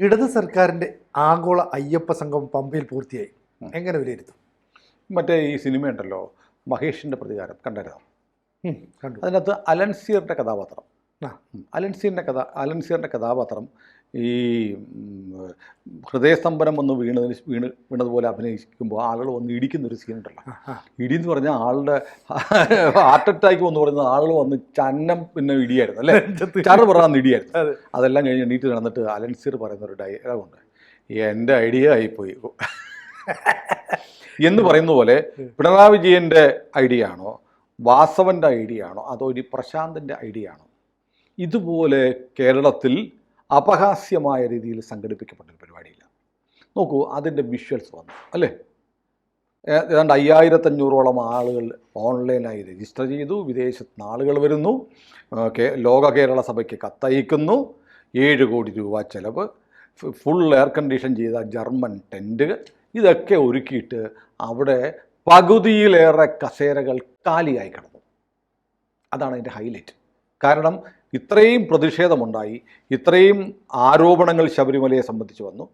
ഇടത് സർക്കാരിന്റെ ആഗോള അയ്യപ്പ സംഘം പമ്പയിൽ പൂർത്തിയായി. എങ്ങനെ വിലയിരുത്തും? മറ്റേ ഈ സിനിമയുണ്ടല്ലോ, മഹേഷിൻ്റെ പ്രതികാരം കണ്ടായിരുന്നോ? കണ്ടു. അതിനകത്ത് അലൻസിയറിൻ്റെ കഥാപാത്രം, ആ. അലൻസിയറിൻ്റെ കഥാപാത്രം ഈ ഹൃദയസ്തംഭനം വന്ന് വീണതുപോലെ അഭിനയിക്കുമ്പോൾ ആളുകൾ വന്ന് ഇടിക്കുന്നൊരു സീനുണ്ടല്ലോ. ഇടിയെന്ന് പറഞ്ഞാൽ ആളുടെ ഹാർട്ട് അറ്റാക്ക് എന്ന് പറയുന്നത് ആളുകൾ വന്ന് ചന്നം പിന്നെ ഇടിയായിരുന്നു അല്ലേ, ചാറ് പറയാൻ ഇടിയായിരുന്നു. അതെല്ലാം കഴിഞ്ഞ് എണീറ്റ് നടന്നിട്ട് അലൻസിയർ പറയുന്ന ഒരു ഡയലോഗുണ്ട്, എൻ്റെ ഐഡിയ ആയിപ്പോയി എന്ന് പറയുന്ന പോലെ. പിണറായി വിജയൻ്റെ ഐഡിയ ആണോ, വാസവൻ്റെ ഐഡിയ ആണോ, അതോ ഇനി പ്രശാന്തിൻ്റെ ഐഡിയ ആണോ? ഇതുപോലെ കേരളത്തിൽ അപഹാസ്യമായ രീതിയിൽ സംഘടിപ്പിക്കപ്പെട്ടൊരു പരിപാടിയില്ല. നോക്കൂ, അതിൻ്റെ വിഷ്വൽസ് വന്നു അല്ലേ. ഏതാണ്ട് 5500ഓളം ആളുകൾ ഓൺലൈനായി രജിസ്റ്റർ ചെയ്തു. വിദേശത്ത് നിന്ന് ആളുകൾ വരുന്നു. ലോക കേരള സഭയ്ക്ക് കത്തയക്കുന്നു. 7 കോടി രൂപ ചെലവ്, ഫുൾ എയർ കണ്ടീഷൻ ചെയ്ത ജർമ്മൻ ടെൻറ്റ്, ഇതൊക്കെ ഒരുക്കിയിട്ട് അവിടെ പകുതിയിലേറെ കസേരകൾ കാലിയായി കിടന്നു. അതാണ് അതിൻ്റെ ഹൈലൈറ്റ്. കാരണം ഇത്രയും പ്രതിഷേധമുണ്ടായി, ഇത്രയും ആരോപണങ്ങൾ ശബരിമലയെ സംബന്ധിച്ച് വന്നു.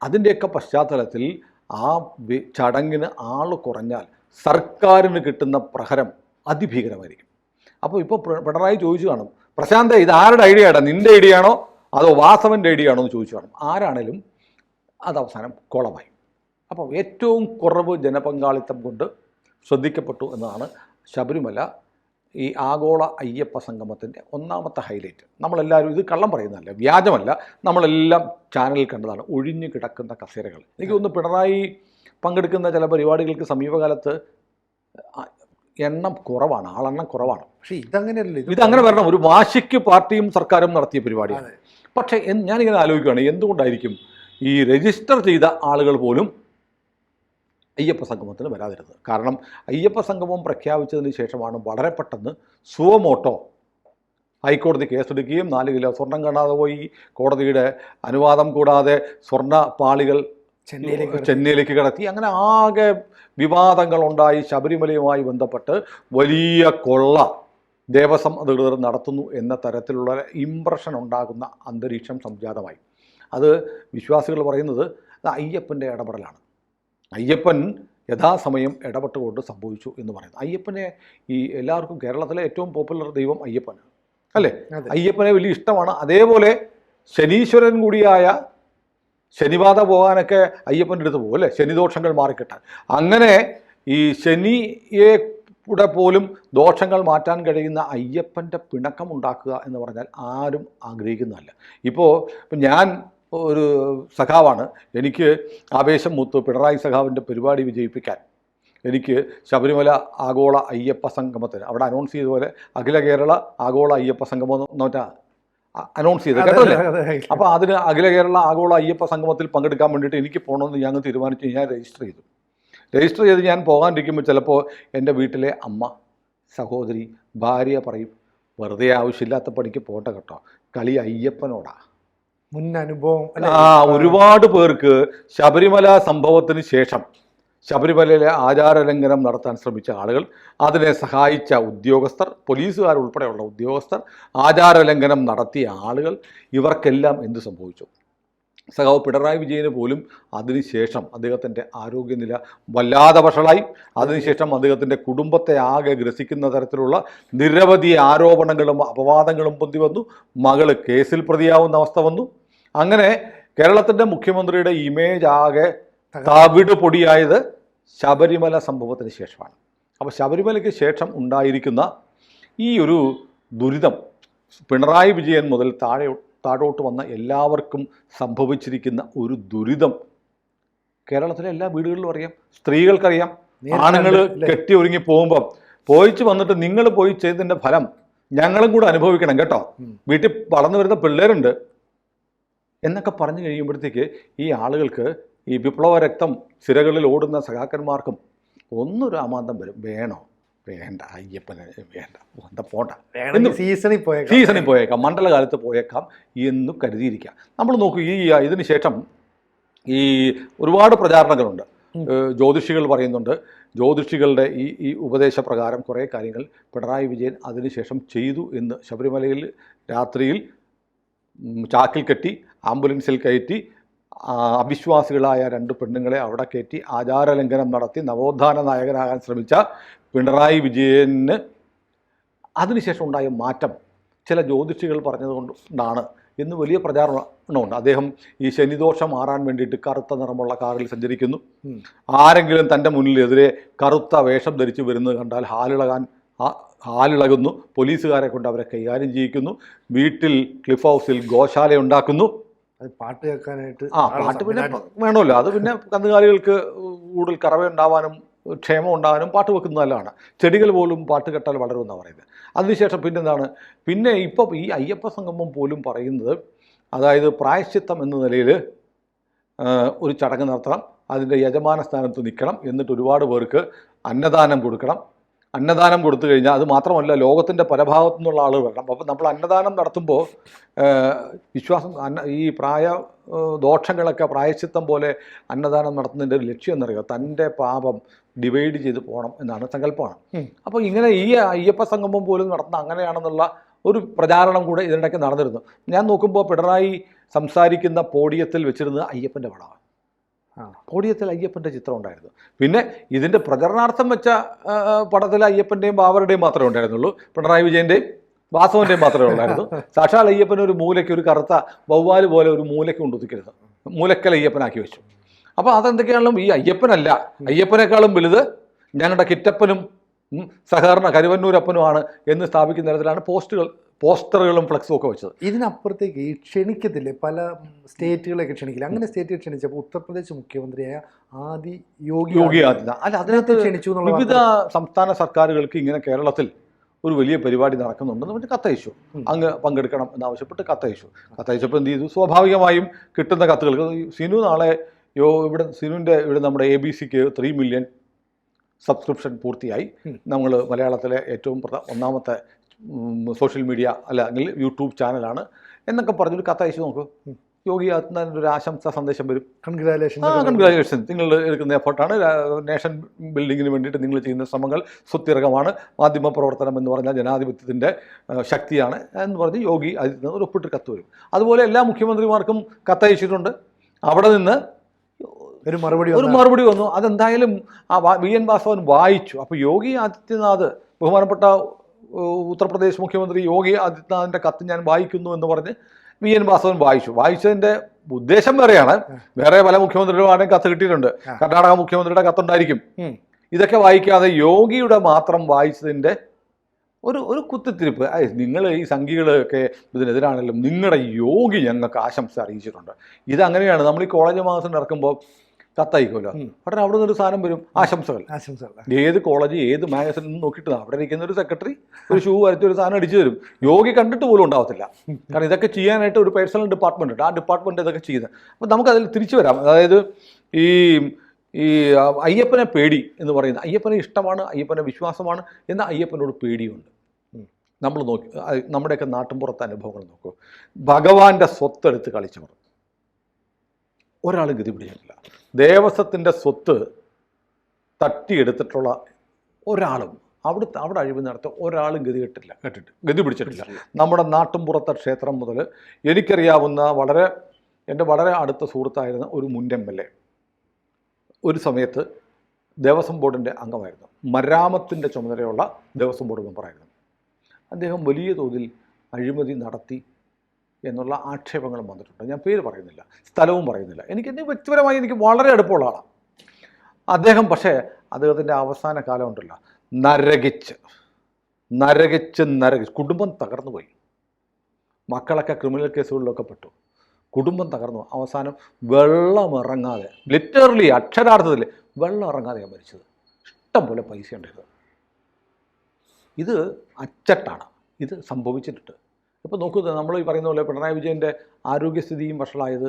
അതിൻ്റെയൊക്കെ പശ്ചാത്തലത്തിൽ ആ ചടങ്ങിന് ആൾ കുറഞ്ഞാൽ സർക്കാരിന് കിട്ടുന്ന പ്രഹരം അതിഭീകരമായിരിക്കും. അപ്പോൾ ഇപ്പോൾ പിണറായി ചോദിച്ചു കാണും, പ്രശാന്ത് ഇത് ആരുടെ ഐഡിയ ആണോ, നിൻ്റെ ഐഡിയ ആണോ അതോ വാസവൻ്റെ ഐഡിയ ആണോ എന്ന് ചോദിച്ചു കാണും. ആരാണേലും അത് അവസാനം കോളമായി. അപ്പോൾ ഏറ്റവും കുറവ് ജനപങ്കാളിത്തം കൊണ്ട് ശ്രദ്ധിക്കപ്പെട്ടു എന്നതാണ് ശബരിമല ഈ ആഗോള അയ്യപ്പ സംഗമത്തിൻ്റെ ഒന്നാമത്തെ ഹൈലൈറ്റ്. നമ്മളെല്ലാവരും ഇത് കള്ളം പറയുന്നതല്ല, വ്യാജമല്ല, നമ്മളെല്ലാം ചാനലിൽ കണ്ടതാണ്. ഒഴിഞ്ഞു കിടക്കുന്ന കസേരകൾ. എനിക്ക് തോന്നുന്നു പിണറായി പങ്കെടുക്കുന്ന ചില പരിപാടികൾക്ക് സമീപകാലത്ത് എണ്ണം കുറവാണ്, ആളെണ്ണം കുറവാണ്. പക്ഷേ ഇതങ്ങനെയല്ലേ, ഇതങ്ങനെ വരണം. ഒരു വാശിക്ക് പാർട്ടിയും സർക്കാരും നടത്തിയ പരിപാടിയാണ്. പക്ഷേ ഞാനിങ്ങനെ ആലോചിക്കുകയാണ്, എന്തുകൊണ്ടായിരിക്കും ഈ രജിസ്റ്റർ ചെയ്ത ആളുകൾ പോലും അയ്യപ്പ സംഗമത്തിന് വരാതിരുന്നത്? കാരണം അയ്യപ്പ സംഗമം പ്രഖ്യാപിച്ചതിന് ശേഷമാണ് വളരെ പെട്ടെന്ന് സുവമോട്ടോ ഹൈക്കോടതി കേസെടുക്കുകയും 4 കിലോ സ്വർണം കാണാതെ പോയി, കോടതിയുടെ അനുവാദം കൂടാതെ സ്വർണ്ണ പാളികൾ ചെന്നൈയിലേക്ക് കടത്തി, അങ്ങനെ ആകെ വിവാദങ്ങളുണ്ടായി. ശബരിമലയുമായി ബന്ധപ്പെട്ട് വലിയ കൊള്ള ദേവസ്വം അധികൃതർ നടത്തുന്നു എന്ന തരത്തിലുള്ള ഇംപ്രഷൻ ഉണ്ടാകുന്ന അന്തരീക്ഷം സംജാതമായി. അത് വിശ്വാസികൾ പറയുന്നത് അത് അയ്യപ്പൻ്റെ ഇടപെടലാണ്. അയ്യപ്പൻ യഥാസമയം ഇടപെട്ടുകൊണ്ട് സംഭവിച്ചു എന്ന് പറയുന്നത്. അയ്യപ്പനെ ഈ എല്ലാവർക്കും കേരളത്തിലെ ഏറ്റവും പോപ്പുലർ ദൈവം അയ്യപ്പൻ അല്ലേ. അയ്യപ്പനെ വലിയ ഇഷ്ടമാണ്. അതേപോലെ ശനീശ്വരൻ കൂടിയായ ശനിബാധ പോകാനൊക്കെ അയ്യപ്പൻ്റെ അടുത്ത് പോകും അല്ലേ, ശനിദോഷങ്ങൾ മാറിക്കിട്ടാൻ. അങ്ങനെ ഈ ശനിയെ കൂടെ പോലും ദോഷങ്ങൾ മാറ്റാൻ കഴിയുന്ന അയ്യപ്പൻ്റെ പിണക്കം ഉണ്ടാക്കുക എന്ന് പറഞ്ഞാൽ ആരും ആഗ്രഹിക്കുന്നതല്ല. ഇപ്പോൾ ഞാൻ ഒരു സഖാവാണ്, എനിക്ക് ആവേശം മൂത്ത് പിണറായി സഖാവിൻ്റെ പരിപാടി വിജയിപ്പിക്കാൻ എനിക്ക് ശബരിമല ആഗോള അയ്യപ്പ സംഗമത്തിന് അവിടെ അനൗൺസ് ചെയ്ത പോലെ അഖില കേരള ആഗോള അയ്യപ്പ സംഗമം എന്നൊറ്റ അനൗൺസ് ചെയ്ത് കേട്ടല്ലേ. അപ്പോൾ അതിന് അഖില കേരള ആഗോള അയ്യപ്പ സംഗമത്തിൽ പങ്കെടുക്കാൻ വേണ്ടിയിട്ട് എനിക്ക് പോകണമെന്ന് ഞങ്ങൾ തീരുമാനിച്ചു. ഞാൻ രജിസ്റ്റർ ചെയ്ത് ഞാൻ പോകാനിരിക്കുമ്പോൾ ചിലപ്പോൾ എൻ്റെ വീട്ടിലെ അമ്മ, സഹോദരി, ഭാര്യ പറയും, വെറുതെ ആവശ്യമില്ലാത്ത പണിക്ക് പോട്ടെ കേട്ടോ, കളി അയ്യപ്പനോടാ. മുൻ അനുഭവം. ഒരുപാട് പേർക്ക് ശബരിമല സംഭവത്തിന് ശേഷം ശബരിമലയിലെ ആചാരലംഘനം നടത്താൻ ശ്രമിച്ച ആളുകൾ, അതിനെ സഹായിച്ച ഉദ്യോഗസ്ഥർ, പോലീസുകാരുൾപ്പെടെയുള്ള ഉദ്യോഗസ്ഥർ, ആചാരലംഘനം നടത്തിയ ആളുകൾ, ഇവർക്കെല്ലാം എന്ത് സംഭവിച്ചു? സഖാവ് പിണറായി വിജയന് പോലും അതിനുശേഷം അദ്ദേഹത്തിൻ്റെ ആരോഗ്യനില വല്ലാതെ വഷളായി. അതിനുശേഷം അദ്ദേഹത്തിൻ്റെ കുടുംബത്തെ ആകെ ഗ്രസിക്കുന്ന തരത്തിലുള്ള നിരവധി ആരോപണങ്ങളും അപവാദങ്ങളും പൊന്തി വന്നു. മകള് കേസിൽ പ്രതിയാവുന്ന അവസ്ഥ വന്നു. അങ്ങനെ കേരളത്തിൻ്റെ മുഖ്യമന്ത്രിയുടെ ഇമേജ് ആകെ തവിട് പൊടിയായത് ശബരിമല സംഭവത്തിന് ശേഷമാണ്. അപ്പോൾ ശബരിമലയ്ക്ക് ശേഷം ഉണ്ടായിരിക്കുന്ന ഈ ഒരു ദുരിതം പിണറായി വിജയൻ മുതൽ താഴോട്ട് വന്ന എല്ലാവർക്കും സംഭവിച്ചിരിക്കുന്ന ഒരു ദുരിതം കേരളത്തിലെ എല്ലാ വീടുകളിലും അറിയാം, സ്ത്രീകൾക്കറിയാം. ആണുങ്ങൾ കെട്ടി ഒരുങ്ങി പോകുമ്പം പോയിച്ച് വന്നിട്ട് നിങ്ങൾ പോയി ചെയ്തതിൻ്റെ ഫലം ഞങ്ങളും കൂടെ അനുഭവിക്കണം കേട്ടോ, വീട്ടിൽ വളർന്നു വരുന്ന പിള്ളേരുണ്ട് എന്നൊക്കെ പറഞ്ഞു കഴിയുമ്പോഴത്തേക്ക് ഈ ആളുകൾക്ക്, ഈ വിപ്ലവ രക്തം സിരകളിൽ ഓടുന്ന സഖാക്കന്മാർക്കും ഒന്നൊരു അമാന്തം വരും. വേണോ, വേണ്ട, അയ്യപ്പനെ വേണ്ട, എന്താ പോണ്ട, സീസണിൽ പോയേക്കാം, മണ്ഡലകാലത്ത് പോയേക്കാം എന്ന് കരുതിയിരിക്കാം. നമ്മൾ നോക്കൂ, ഇതിന് ശേഷം ഈ ഒരുപാട് പ്രചാരണങ്ങളുണ്ട്. ജ്യോതിഷികൾ പറയുന്നുണ്ട്. ജ്യോതിഷികളുടെ ഈ ഉപദേശപ്രകാരം കുറേ കാര്യങ്ങൾ പിണറായി വിജയൻ അതിനുശേഷം ചെയ്തു എന്ന് ശബരിമലയിൽ രാത്രിയിൽ ചാക്കിൽ കെട്ടി ആംബുലൻസിൽ കയറ്റി അവിശ്വാസികളായ 2 പെണ്ണുങ്ങളെ അവിടെ കയറ്റി ആചാരലംഘനം നടത്തി നവോത്ഥാന നായകനാകാൻ ശ്രമിച്ച പിണറായി വിജയന് അതിനുശേഷം ഉണ്ടായ മാറ്റം ചില ജ്യോതിഷികൾ പറഞ്ഞതുകൊണ്ടാണ് എന്ന് വലിയ പ്രചാരണമുണ്ട്. അദ്ദേഹം ഈ ശനിദോഷം മാറാൻ വേണ്ടിയിട്ട് കറുത്ത നിറമുള്ള കാറിൽ സഞ്ചരിക്കുന്നു. ആരെങ്കിലും തൻ്റെ മുന്നിലെതിരെ കറുത്ത വേഷം ധരിച്ച് വരുന്നത് കണ്ടാൽ ഹാലിളകുന്നു. പോലീസുകാരെ കൊണ്ട് അവരെ കൈകാര്യം ചെയ്യിക്കുന്നു. വീട്ടിൽ ക്ലിഫ് ഹൗസിൽ ഗോശാല ഉണ്ടാക്കുന്നു. അത് പാട്ട് കേൾക്കാനായിട്ട് പാട്ട് പിന്നെ വേണമല്ലോ. അത് പിന്നെ കന്നുകാലികൾക്ക് കൂടുതൽ കറവയുണ്ടാവാനും ക്ഷേമം ഉണ്ടാകാനും പാട്ട് വെക്കുന്നത് നല്ലതാണ്. ചെടികൾ പോലും പാട്ട് കേട്ടാൽ വളരുമെന്നാണ് പറയുന്നത്. അതിനുശേഷം പിന്നെന്താണ്, പിന്നെ ഇപ്പോൾ ഈ അയ്യപ്പ സംഗമം പോലും പറയുന്നത്, അതായത് പ്രായശ്ചിത്തം എന്ന നിലയിൽ ഒരു ചടങ്ങ് നടത്തണം, അതിൻ്റെ യജമാന സ്ഥാനത്ത് നിൽക്കണം, എന്നിട്ട് ഒരുപാട് പേർക്ക് അന്നദാനം കൊടുക്കണം. അന്നദാനം കൊടുത്തു കഴിഞ്ഞാൽ അത് മാത്രമല്ല, ലോകത്തിൻ്റെ പല ഭാഗത്തു നിന്നുള്ള ആളുകൾ വരണം. അപ്പോൾ നമ്മൾ അന്നദാനം നടത്തുമ്പോൾ വിശ്വാസം ഈ ദോഷങ്ങളൊക്കെ പ്രായശ്ചിത്തം പോലെ അന്നദാനം നടത്തുന്നതിൻ്റെ ഒരു ലക്ഷ്യം എന്നറിയുക, തൻ്റെ പാപം ഡിവൈഡ് ചെയ്ത് പോകണം എന്നാണ് സങ്കല്പമാണ്. അപ്പോൾ ഇങ്ങനെ ഈ അയ്യപ്പ സംഗമം പോലും നടത്തുന്ന അങ്ങനെയാണെന്നുള്ള ഒരു പ്രചാരണം കൂടെ ഇതിനിടയ്ക്ക് നടന്നിരുന്നു. ഞാൻ നോക്കുമ്പോൾ പിണറായി സംസാരിക്കുന്ന പോഡിയത്തിൽ വെച്ചിരുന്നത് അയ്യപ്പൻ്റെ പടമാണ്. പോഡിയത്തിൽ അയ്യപ്പൻ്റെ ചിത്രം ഉണ്ടായിരുന്നു. പിന്നെ ഇതിൻ്റെ പ്രചരണാർത്ഥം വെച്ച പടത്തിൽ അയ്യപ്പൻ്റെയും ബാബറുടെയും മാത്രമേ ഉണ്ടായിരുന്നുള്ളൂ. പിണറായി വിജയൻ്റെയും വാസവൻ്റെയും മാത്രമേ ഉണ്ടായിരുന്നു. സാക്ഷാൽ അയ്യപ്പൻ ഒരു മൂലയ്ക്ക്, ഒരു കറുത്ത വവ്വാല് പോലെ ഒരു മൂലയ്ക്ക് കൊണ്ടുവന്നിക്കരുത്, മൂലക്കൽ അയ്യപ്പനാക്കി വെച്ചു. അപ്പോൾ അതെന്തൊക്കെയാണെങ്കിലും ഈ അയ്യപ്പനല്ല, അയ്യപ്പനേക്കാളും വലുത് ഞങ്ങളുടെ കിറ്റപ്പനും സഹകരണ കരുവന്നൂരപ്പനുമാണ് എന്ന് സ്ഥാപിക്കുന്ന തരത്തിലാണ് പോസ്റ്ററുകളും ഫ്ലക്സും ഒക്കെ വെച്ചത്. ഇതിനപ്പുറത്തേക്ക് ഈ ക്ഷണിക്കത്തില്ലേ, പല സ്റ്റേറ്റുകളെയൊക്കെ ക്ഷണിക്കില്ല. അങ്ങനെ സ്റ്റേറ്റുകൾ ക്ഷണിച്ചപ്പോൾ ഉത്തർപ്രദേശ് മുഖ്യമന്ത്രിയായ യോഗി ആദിത്യനാഥ് അല്ല, അതിനകത്ത് ക്ഷണിച്ചു. വിവിധ സംസ്ഥാന സർക്കാരുകൾക്ക് ഇങ്ങനെ കേരളത്തിൽ ഒരു വലിയ പരിപാടി നടക്കുന്നുണ്ടെന്ന് പറഞ്ഞ് കത്തയച്ചു. അങ്ങ് പങ്കെടുക്കണം എന്നാവശ്യപ്പെട്ട് കത്തയച്ചപ്പോൾ എന്ത് ചെയ്തു, സ്വാഭാവികമായും കിട്ടുന്ന കത്തുകൾക്ക് സിനു നാളെ സിനുവിൻ്റെ ഇവിടെ നമ്മുടെ ABCക്ക് 3 മില്യൺ സബ്സ്ക്രിപ്ഷൻ പൂർത്തിയായി. നമ്മൾ മലയാളത്തിലെ ഏറ്റവും ഒന്നാമത്തെ സോഷ്യൽ മീഡിയ അല്ലെങ്കിൽ യൂട്യൂബ് ചാനലാണ് എന്നൊക്കെ പറഞ്ഞൊരു കത്തയച്ചു. നോക്കൂ, യോഗി ആദിത്യനാഥിൻ്റെ ഒരു ആശംസാ സന്ദേശം വരും. കൺഗ്രാജുലേഷൻ, നിങ്ങൾ എടുക്കുന്ന എഫർട്ടാണ്, നേഷൻ ബിൽഡിങ്ങിന് വേണ്ടിയിട്ട് നിങ്ങൾ ചെയ്യുന്ന ശ്രമങ്ങൾ സുത്യർഹമാണ്, മാധ്യമ പ്രവർത്തനം എന്ന് പറഞ്ഞാൽ ജനാധിപത്യത്തിൻ്റെ ശക്തിയാണ് എന്ന് പറഞ്ഞ് യോഗി ആദിത്യനാഥ് ഒരു ഒപ്പിട്ട് കത്ത് വരും. അതുപോലെ എല്ലാ മുഖ്യമന്ത്രിമാർക്കും കത്തയച്ചിട്ടുണ്ട്. അവിടെ നിന്ന് ഒരു മറുപടി വന്നു. അതെന്തായാലും VN വാസവൻ വായിച്ചു. അപ്പോൾ യോഗി ആദിത്യനാഥ്, ബഹുമാനപ്പെട്ട ഉത്തർപ്രദേശ് മുഖ്യമന്ത്രി യോഗി ആദിത്യനാഥിൻ്റെ കത്ത് ഞാൻ വായിക്കുന്നു എന്ന് പറഞ്ഞ് VN വാസവൻ വായിച്ചതിൻ്റെ ഉദ്ദേശം വേറെയാണ്. വേറെ പല മുഖ്യമന്ത്രികളുമാരുടെയും കത്ത് കിട്ടിയിട്ടുണ്ട്. കർണാടക മുഖ്യമന്ത്രിയുടെ കത്തുണ്ടായിരിക്കും. ഇതൊക്കെ വായിക്കാതെ യോഗിയുടെ മാത്രം വായിച്ചതിൻ്റെ ഒരു കുത്തിത്തിരിപ്പ്. നിങ്ങൾ ഈ സംഘികളൊക്കെ ഇതിനെതിരാണെങ്കിലും നിങ്ങളുടെ യോഗി ഞങ്ങൾക്ക് ആശംസ അറിയിച്ചിട്ടുണ്ട്. ഇതങ്ങനെയാണ്. നമ്മൾ ഈ കോളേജ് മാസം നടക്കുമ്പോൾ കത്തയക്കുമല്ലോ, ഉടനെ അവിടെ നിന്നൊരു സാധനം വരും, ആശംസകൾ. ഏത് കോളേജ് ഏത് മാഗസിനിൽ നിന്ന് നോക്കിയിട്ട് അവിടെ ഇരിക്കുന്ന ഒരു സെക്രട്ടറി ഒരു ഷൂ വരച്ച് ഒരു സാധനം അടിച്ചു തരും. യോഗി കണ്ടിട്ട് പോലും ഉണ്ടാവത്തില്ല. കാരണം ഇതൊക്കെ ചെയ്യാനായിട്ട് ഒരു പേഴ്സണൽ ഡിപ്പാർട്ട്മെൻ്റ് ഉണ്ട്. ആ ഡിപ്പാർട്ട്മെൻറ്റ് ഇതൊക്കെ ചെയ്യുന്നത്. അപ്പോൾ നമുക്കതിൽ തിരിച്ചു വരാം. അതായത് ഈ അയ്യപ്പനെ പേടി എന്ന് പറയുന്നത്, അയ്യപ്പനെ ഇഷ്ടമാണ്, അയ്യപ്പനെ വിശ്വാസമാണ്, എന്നാൽ അയ്യപ്പനോട് പേടിയുണ്ട്. നമ്മൾ നോക്കി നമ്മുടെയൊക്കെ നാട്ടിൻപുറത്തെ അനുഭവങ്ങൾ നോക്കൂ. ഭഗവാന്റെ സ്വത്തെടുത്ത് കളിച്ചവർ ഒരാൾ ഗതി പിടിച്ചിട്ടില്ല. ദേവസ്വത്തിൻ്റെ സ്വത്ത് തട്ടിയെടുത്തിട്ടുള്ള ഒരാളും അവിടെ അഴിമതി നടത്ത ഒരാളും ഗതി പിടിച്ചിട്ടില്ല. നമ്മുടെ നാട്ടിൻപുറത്തെ ക്ഷേത്രം മുതൽ എനിക്കറിയാവുന്ന എൻ്റെ വളരെ അടുത്ത സുഹൃത്തായിരുന്ന ഒരു മുൻ MLA ഒരു സമയത്ത് ദേവസ്വം ബോർഡിൻ്റെ അംഗമായിരുന്നു. മരാമത്തിൻ്റെ ചുമതലയുള്ള ദേവസ്വം ബോർഡ് മെമ്പറായിരുന്നു. അദ്ദേഹം വലിയ തോതിൽ അഴിമതി നടത്തി എന്നുള്ള ആക്ഷേപങ്ങളും വന്നിട്ടുണ്ട്. ഞാൻ പേര് പറയുന്നില്ല, സ്ഥലവും പറയുന്നില്ല. വ്യക്തിപരമായി എനിക്ക് വളരെ അടുപ്പമുള്ള ആളാണ് അദ്ദേഹം. പക്ഷേ അദ്ദേഹത്തിൻ്റെ അവസാന കാലം ഉണ്ടല്ലോ, നരകിച്ച് കുടുംബം തകർന്നു പോയി. മക്കളൊക്കെ ക്രിമിനൽ കേസുകളിലൊക്കെ പെട്ടു. കുടുംബം തകർന്നു. അവസാനം വെള്ളമിറങ്ങാതെ, ലിറ്ററലി അക്ഷരാർത്ഥത്തിൽ വെള്ളം ഇറങ്ങാതെയാണ് മരിച്ചത്. ഇഷ്ടം പോലെ പൈസ ഉണ്ടായിരുന്നു. ഇത് അച്ചട്ടാണ്. ഇത് സംഭവിച്ചിട്ടുണ്ട്. ഇപ്പോൾ നോക്കൂ, നമ്മൾ ഈ പറയുന്ന പോലെ പിണറായി വിജയൻ്റെ ആരോഗ്യസ്ഥിതിയും വഷളായത്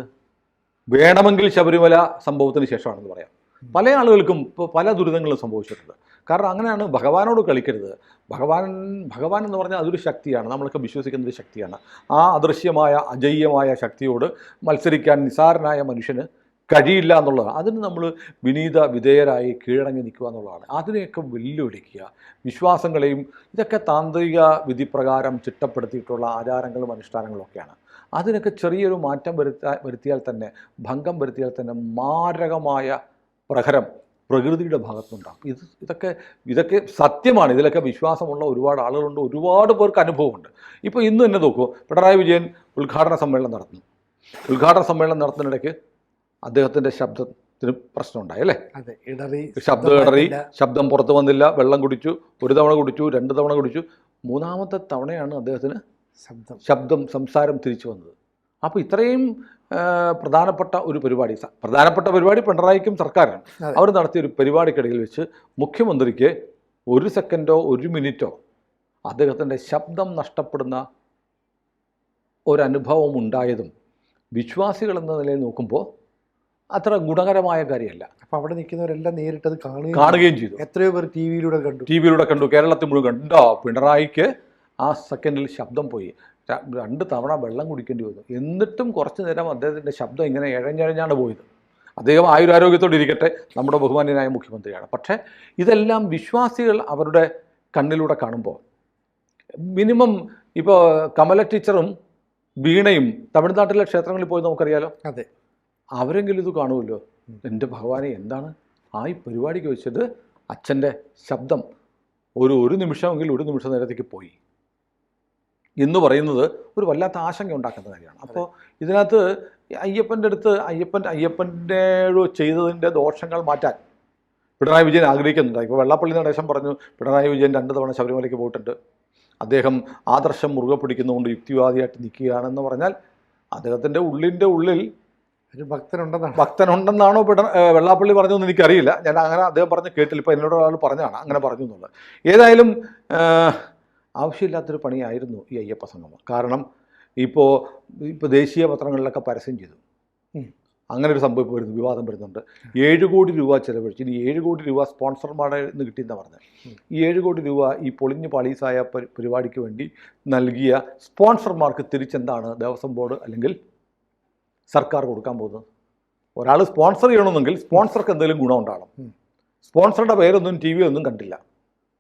വേണമെങ്കിൽ ശബരിമല സംഭവത്തിന് ശേഷമാണെന്ന് പറയാം. പല ആളുകൾക്കും ഇപ്പോൾ പല ദുരിതങ്ങളും സംഭവിച്ചിട്ടുണ്ട്. കാരണം അങ്ങനെയാണ്. ഭഗവാനോട് കളിക്കരുത്. ഭഗവാൻ എന്ന് പറഞ്ഞാൽ അതൊരു ശക്തിയാണ്, നമ്മളൊക്കെ വിശ്വസിക്കുന്ന ഒരു ശക്തിയാണ്. ആ അദൃശ്യമായ അജയ്യമായ ശക്തിയോട് മത്സരിക്കാൻ നിസാരനായ മനുഷ്യന് കഴിയില്ല എന്നുള്ളതാണ്. അതിന് നമ്മൾ വിധേയരായി കീഴടങ്ങി നിൽക്കുക എന്നുള്ളതാണ്. അതിനെയൊക്കെ വെല്ലുവിളിക്കുക. വിശ്വാസങ്ങളെയും ഇതൊക്കെ താന്ത്രിക വിധിപ്രകാരം ചിട്ടപ്പെടുത്തിയിട്ടുള്ള ആചാരങ്ങളും അനുഷ്ഠാനങ്ങളും ഒക്കെയാണ്. അതിനൊക്കെ ചെറിയൊരു മാറ്റം വരുത്തിയാൽ തന്നെ, ഭംഗം വരുത്തിയാൽ തന്നെ മാരകമായ പ്രഹരം പ്രകൃതിയുടെ ഭാഗത്തുനിന്നുണ്ടാകും. ഇതൊക്കെ സത്യമാണ്. ഇതിലൊക്കെ വിശ്വാസമുള്ള ഒരുപാട് ആളുകളുണ്ട്, ഒരുപാട് പേർക്ക് അനുഭവമുണ്ട്. ഇപ്പോൾ ഇന്ന് തന്നെ നോക്കൂ, പിണറായി വിജയൻ ഉദ്ഘാടന സമ്മേളനം നടത്തുന്നു. ഉദ്ഘാടന സമ്മേളനം നടത്തുന്നതിനിടയ്ക്ക് അദ്ദേഹത്തിൻ്റെ ശബ്ദത്തിന് പ്രശ്നമുണ്ടായി അല്ലേ? ശബ്ദം ഇടറി, ശബ്ദം പുറത്ത് വന്നില്ല. വെള്ളം കുടിച്ചു, ഒരു തവണ കുടിച്ചു, 2 തവണ കുടിച്ചു, 3ാമത്തെ തവണയാണ് അദ്ദേഹത്തിന് സംസാരം തിരിച്ചു വന്നത്. അപ്പോൾ ഇത്രയും പ്രധാനപ്പെട്ട പരിപാടി പിണറായിക്കും സർക്കാരിനും അവർ നടത്തിയ ഒരു പരിപാടിക്കിടയിൽ വെച്ച് മുഖ്യമന്ത്രിക്ക് 1 സെക്കൻഡോ 1 മിനിറ്റോ അദ്ദേഹത്തിൻ്റെ ശബ്ദം നഷ്ടപ്പെടുന്ന ഒരനുഭവം ഉണ്ടായതും വിശ്വാസികൾ എന്ന നിലയിൽ നോക്കുമ്പോൾ അത്ര ഗുണകരമായ കാര്യമല്ല. അപ്പോൾ അവിടെ നിൽക്കുന്നവരെല്ലാം നേരിട്ടത് കാണുകയും ചെയ്തു. എത്രയോ പേർ ടി വിയിലൂടെ കണ്ടു. കേരളത്തിൽ മുഴുവൻ കണ്ടോ പിണറായിക്ക് ആ സെക്കൻഡിൽ ശബ്ദം പോയി. 2 തവണ വെള്ളം കുടിക്കേണ്ടി വന്നു. എന്നിട്ടും കുറച്ച് നേരം അദ്ദേഹത്തിൻ്റെ ശബ്ദം ഇങ്ങനെ ഇഴഞ്ഞഴഞ്ഞാണ് പോയത്. അദ്ദേഹം ആയുരാരോഗ്യത്തോടെ ഇരിക്കട്ടെ, നമ്മുടെ ബഹുമാന്യനായ മുഖ്യമന്ത്രിയാണ്. പക്ഷേ ഇതെല്ലാം വിശ്വാസികൾ അവരുടെ കണ്ണിലൂടെ കാണുമ്പോൾ, മിനിമം ഇപ്പോൾ കമല ടീച്ചറും വീണയും തമിഴ്നാട്ടിലെ ക്ഷേത്രങ്ങളിൽ പോയി നമുക്കറിയാലോ. അതെ, അവരെങ്കിലും ഇത് കാണുമല്ലോ. എൻ്റെ ഭഗവാനെ, എന്താണ് ആ ഈ പരിപാടിക്ക് വെച്ചിട്ട് അച്ഛൻ്റെ ശബ്ദം ഒരു നിമിഷമെങ്കിൽ 1 നിമിഷം നേരത്തേക്ക് പോയി എന്ന് പറയുന്നത് ഒരു വല്ലാത്ത ആശങ്ക ഉണ്ടാക്കുന്ന കാര്യമാണ്. അപ്പോൾ ഇതിനകത്ത് അയ്യപ്പൻ്റെ അടുത്ത് അയ്യപ്പൻ്റെ ചെയ്തതിൻ്റെ ദോഷങ്ങൾ മാറ്റാൻ പിണറായി വിജയൻ ആഗ്രഹിക്കുന്നുണ്ട്. ഇപ്പോൾ വെള്ളാപ്പള്ളി നടേശൻ പറഞ്ഞു പിണറായി വിജയൻ 2 തവണ ശബരിമലയ്ക്ക് പോയിട്ടുണ്ട്, അദ്ദേഹം ആദർശം മുറുകെ പിടിക്കുന്നതുകൊണ്ട് യുക്തിവാദിയായിട്ട് നിൽക്കുകയാണെന്ന് പറഞ്ഞാൽ അദ്ദേഹത്തിൻ്റെ ഉള്ളിൽ ഒരു ഭക്തനുണ്ടെന്നാണോ വെള്ളാപ്പള്ളി പറഞ്ഞതെന്ന് എനിക്കറിയില്ല. ഞാൻ അങ്ങനെ അദ്ദേഹം പറഞ്ഞ് കേട്ടില്ല. ഇപ്പോൾ എന്നോട് ഒരാൾ പറഞ്ഞതാണ് അങ്ങനെ പറഞ്ഞു എന്നുള്ളത്. ഏതായാലും ആവശ്യമില്ലാത്തൊരു പണിയായിരുന്നു ഈ അയ്യപ്പ സംഗമം. കാരണം ഇപ്പോൾ ദേശീയ പത്രങ്ങളിലൊക്കെ പരസ്യം ചെയ്തു, അങ്ങനെ ഒരു സംഭവം വരുന്നു, വിവാദം വരുന്നുണ്ട്. 7 കോടി രൂപ ചിലവഴിച്ച്, ഇനി 7 കോടി രൂപ സ്പോൺസർമാരുടെ നിന്ന് കിട്ടിയെന്നാണ് പറഞ്ഞത്. ഈ 7 കോടി രൂപ ഈ പൊളിഞ്ഞ് പാളീസായ പരിപാടിക്ക് വേണ്ടി നൽകിയ സ്പോൺസർമാർക്ക് തിരിച്ചെന്താണ് ദേവസ്വം ബോർഡ് അല്ലെങ്കിൽ സർക്കാർ കൊടുക്കാൻ പോകുന്നത്? ഒരാൾ സ്പോൺസർ ചെയ്യണമെന്നെങ്കിൽ സ്പോൺസർക്ക് എന്തെങ്കിലും ഗുണം ഉണ്ടാകണം. സ്പോൺസറുടെ പേരൊന്നും ടി വിയൊന്നും കണ്ടില്ല,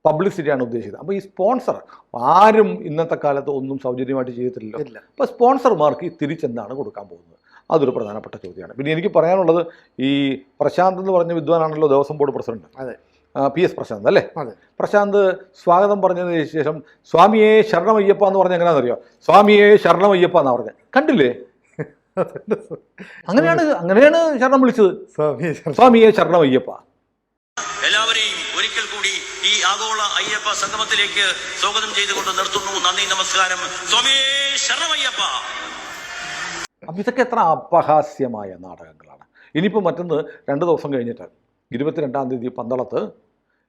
പബ്ലിസിറ്റിയാണ് ഉദ്ദേശിച്ചത്. അപ്പോൾ ഈ സ്പോൺസർ ആരും ഇന്നത്തെ കാലത്ത് ഒന്നും സൗജന്യമായിട്ട് ചെയ്തിട്ടില്ലല്ലോ. അപ്പോൾ സ്പോൺസർമാർക്ക് തിരിച്ചെന്താണ് കൊടുക്കാൻ പോകുന്നത്? അതൊരു പ്രധാനപ്പെട്ട ചോദ്യമാണ്. പിന്നെ എനിക്ക് പറയാനുള്ളത്, ഈ പ്രശാന്ത് എന്ന് പറഞ്ഞ വിദ്വാനാണല്ലോ Devaswom board president, PS Prashanth അല്ലേ? പ്രശാന്ത് സ്വാഗതം പറഞ്ഞതിന് ശേഷം സ്വാമിയെ ശരണമയ്യപ്പ എന്ന് പറഞ്ഞാൽ എങ്ങനെയാണെന്നറിയോ? സ്വാമിയെ ശരണമയ്യപ്പ എന്നാണ് പറഞ്ഞത്. കണ്ടില്ലേ? അങ്ങനെയാണ് ശരണം വിളിച്ചത്, സ്വാമിയെ ശരണമയ്യപ്പ. എല്ലാവരെയും ഒരിക്കൽ കൂടി ഈ ആഗോള അയ്യപ്പ സംഗമത്തിലേക്ക് സ്വാഗതം ചെയ്തുകൊണ്ട് നിർത്തുന്നു. നന്ദി, നമസ്കാരം. സ്വാമിയേ ശരണമയ്യപ്പ. അപ്പം ഇതൊക്കെ എത്ര അപഹാസ്യമായ നാടകങ്ങളാണ്. ഇനിയിപ്പോൾ മറ്റൊന്ന് 2 ദിവസം കഴിഞ്ഞിട്ട് 22-ാം തീയതി പന്തളത്ത്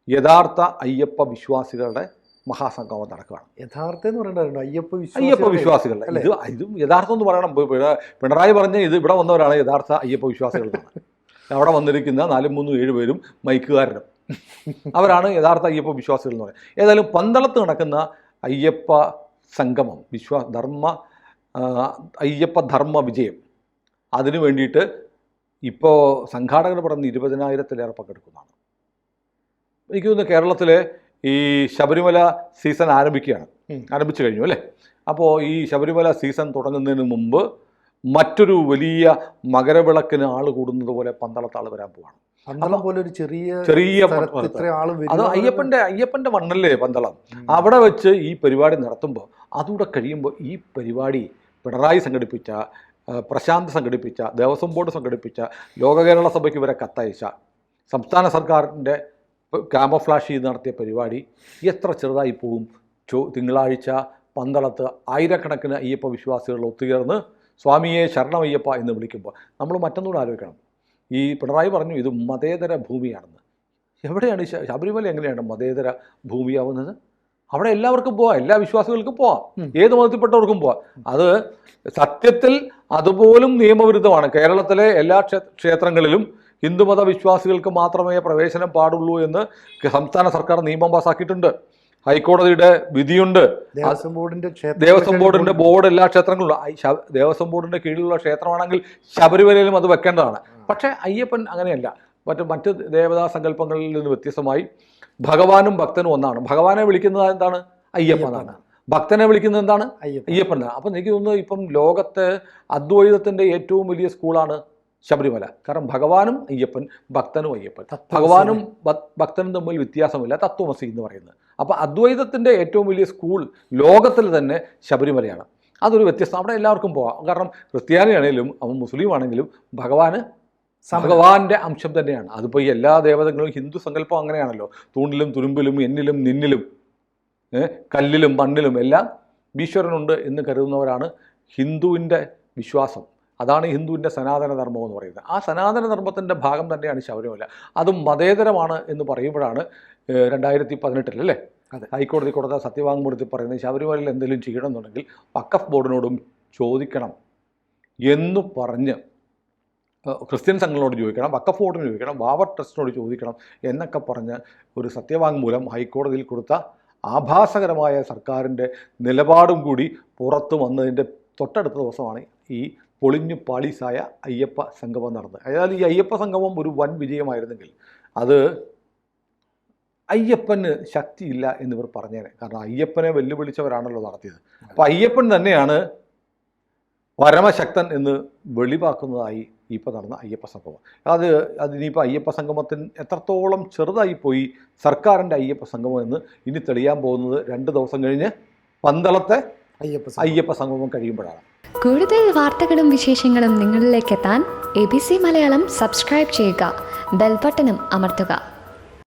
യഥാർത്ഥ അയ്യപ്പ വിശ്വാസികളുടെ മഹാസംഗമം നടക്കുകയാണ്. യഥാർത്ഥം എന്ന് പറയണ്ടായിരുന്നു അയ്യപ്പ വിശ്വാസികളുടെ. ഇതും യഥാർത്ഥം എന്ന് പറയണം. പിണറായി പറഞ്ഞ് ഇത് ഇവിടെ വന്നവരാണ് യഥാർത്ഥ അയ്യപ്പ വിശ്വാസികൾ. അവിടെ വന്നിരിക്കുന്ന 4-3-7 പേരും മൈക്കുകാരനും അവരാണ് യഥാർത്ഥ അയ്യപ്പ വിശ്വാസികൾ എന്ന് പറയുന്നത്. ഏതായാലും പന്തളത്ത് നടക്കുന്ന അയ്യപ്പ സംഗമം, അയ്യപ്പ ധർമ്മ വിജയം, അതിനു വേണ്ടിയിട്ട് ഇപ്പോൾ സംഘാടകർ പറയുന്ന 20,000-ലേറെ പങ്കെടുക്കുന്നതാണ്. എനിക്ക് തോന്നുന്നു കേരളത്തിലെ ഈ ശബരിമല സീസൺ ആരംഭിച്ചു കഴിഞ്ഞു അല്ലേ? അപ്പോൾ ഈ ശബരിമല സീസൺ തുടങ്ങുന്നതിന് മുമ്പ് മറ്റൊരു വലിയ മകരവിളക്കിന് ആൾ കൂടുന്നത് പോലെ പന്തളത്ത് ആൾ വരാൻ പോവാണ്. പന്തളം പോലെ ഒരു ചെറിയ അത് അയ്യപ്പൻ്റെ മണ്ണല്ലേ പന്തളം. അവിടെ വെച്ച് ഈ പരിപാടി നടത്തുമ്പോൾ, അതുകൂടെ കഴിയുമ്പോൾ ഈ പരിപാടി പിണറായി സംഘടിപ്പിച്ച, പ്രശാന്ത് സംഘടിപ്പിച്ച, ദേവസ്വം ബോർഡ് സംഘടിപ്പിച്ച, ലോക കേരള സഭയ്ക്ക് വരെ കത്തയച്ച, സംസ്ഥാന സർക്കാരിൻ്റെ ക്യാമഫ്ലാഷ് ചെയ്ത് നടത്തിയ പരിപാടി എത്ര ചെറുതായി പോവും. തിങ്കളാഴ്ച പന്തളത്ത് ആയിരക്കണക്കിന് അയ്യപ്പ വിശ്വാസികൾ ഒത്തുചേർന്ന് സ്വാമിയെ ശരണമയ്യപ്പ എന്ന് വിളിക്കുമ്പോൾ നമ്മൾ മറ്റൊന്നുകൂടെ ആലോചിക്കണം. ഈ പിണറായി പറഞ്ഞു ഇത് മതേതര ഭൂമിയാണെന്ന്. എവിടെയാണ് ശബരിമല എങ്ങനെയാണ് മതേതര ഭൂമിയാവുന്നത്? അവിടെ എല്ലാവർക്കും പോവാം, എല്ലാ വിശ്വാസികൾക്കും പോവാം, ഏത് മതത്തിൽപ്പെട്ടവർക്കും പോവാം. അത് സത്യത്തിൽ അതുപോലും നിയമവിരുദ്ധമാണ്. കേരളത്തിലെ എല്ലാ ക്ഷേത്രങ്ങളിലും ഹിന്ദുമത വിശ്വാസികൾക്ക് മാത്രമേ പ്രവേശനം പാടുള്ളൂ എന്ന് സംസ്ഥാന സർക്കാർ നിയമം പാസാക്കിയിട്ടുണ്ട്. ഹൈക്കോടതിയുടെ വിധിയുണ്ട്. ദേവസ്വം ബോർഡിന്റെ ബോർഡ് എല്ലാ ക്ഷേത്രങ്ങളിലും, ദേവസ്വം ബോർഡിന്റെ കീഴിലുള്ള ക്ഷേത്രമാണെങ്കിൽ ശബരിമലയിലും അത് വെക്കേണ്ടതാണ്. പക്ഷേ അയ്യപ്പൻ അങ്ങനെയല്ല. മറ്റ് ദേവതാ സങ്കല്പങ്ങളിൽ നിന്ന് വ്യത്യസ്തമായി ഭഗവാനും ഭക്തനും ഒന്നാണ്. ഭഗവാനെ വിളിക്കുന്നത് എന്താണ്? അയ്യപ്പ എന്നാണ്. ഭക്തനെ വിളിക്കുന്നത് എന്താണ്? അയ്യപ്പൻ. അയ്യപ്പൻ. അപ്പം എനിക്ക് തോന്നുന്നു ഇപ്പം ലോകത്തെ അദ്വൈതത്തിൻ്റെ ഏറ്റവും വലിയ സ്കൂളാണ് ശബരിമല. കാരണം ഭഗവാനും അയ്യപ്പൻ, ഭക്തനും അയ്യപ്പൻ. ഭഗവാനും ഭക്തനും തമ്മിൽ വ്യത്യാസമില്ല, തത്വമസി എന്ന് പറയുന്നത്. അപ്പോൾ അദ്വൈതത്തിൻ്റെ ഏറ്റവും വലിയ സ്കൂൾ ലോകത്തിൽ തന്നെ ശബരിമലയാണ്. അതൊരു വ്യത്യസ്തം. അവിടെ എല്ലാവർക്കും പോകാം. കാരണം ക്രിസ്ത്യാനിയാണെങ്കിലും അവൻ മുസ്ലിം ആണെങ്കിലും ഭഗവാന്റെ അംശം തന്നെയാണ്. അതിപ്പോൾ ഈ എല്ലാ ദേവതകളും ഹിന്ദു സങ്കല്പം അങ്ങനെയാണല്ലോ. തൂണിലും തുരുമ്പിലും എന്നിലും നിന്നിലും കല്ലിലും മണ്ണിലും എല്ലാം ഈശ്വരനുണ്ട് എന്ന് കരുതുന്നവരാണ് ഹിന്ദുവിൻ്റെ വിശ്വാസം. അതാണ് ഹിന്ദുവിൻ്റെ സനാതന ധർമ്മം എന്ന് പറയുന്നത്. ആ സനാതന ധർമ്മത്തിൻ്റെ ഭാഗം തന്നെയാണ് ശബരിമല. അതും മതേതരമാണ് എന്ന് പറയുമ്പോഴാണ് 2018 അല്ലേ ഹൈക്കോടതി കൊടുത്ത സത്യവാങ്മൂലത്തിൽ പറയുന്നത് ശബരിമലയിൽ എന്തെങ്കിലും ചെയ്യണമെന്നുണ്ടെങ്കിൽ വഖഫ് ബോർഡിനോടും ചോദിക്കണം എന്ന് പറഞ്ഞ് ക്രിസ്ത്യൻ സംഘങ്ങളോട് ചോദിക്കണം, വഖഫ് ബോർഡിന് ചോദിക്കണം, ബാബർ ട്രസ്റ്റിനോട് ചോദിക്കണം എന്നൊക്കെ പറഞ്ഞ് ഒരു സത്യവാങ്മൂലം ഹൈക്കോടതിയിൽ കൊടുത്ത ആഭാസകരമായ സർക്കാരിൻ്റെ നിലപാടും കൂടി പുറത്തു വന്നതിൻ്റെ തൊട്ടടുത്ത ദിവസമാണ് ഈ പൊളിഞ്ഞു പാളീസായ അയ്യപ്പ സംഗമം നടന്നത്. അതായത് ഈ അയ്യപ്പ സംഗമം ഒരു വൻ വിജയമായിരുന്നെങ്കിൽ അത് അയ്യപ്പന് ശക്തിയില്ല എന്നിവർ പറഞ്ഞേനെ. കാരണം അയ്യപ്പനെ വെല്ലുവിളിച്ചവരാണല്ലോ നടത്തിയത്. അപ്പോൾ അയ്യപ്പൻ തന്നെയാണ് പരമശക്തൻ എന്ന് വെളിവാക്കുന്നതായി ഇപ്പോൾ നടന്ന അയ്യപ്പ സംഗമം. അതിനിപ്പോൾ അയ്യപ്പ സംഗമത്തിന് എത്രത്തോളം ചെറുതായിപ്പോയി സർക്കാരിൻ്റെ അയ്യപ്പ സംഗമം എന്ന് ഇനി തെളിയാൻ പോകുന്നത് 2 ദിവസം കഴിഞ്ഞ് പന്തളത്തെ അയ്യപ്പ സംഗമം കഴിയുമ്പോഴാണ്. കൂടുതൽ വാർത്തകളും വിശേഷങ്ങളും നിങ്ങളിലേക്ക് എത്താൻ ABC മലയാളം സബ്സ്ക്രൈബ് ചെയ്യുക, ബെൽ ബട്ടണും അമർത്തുക.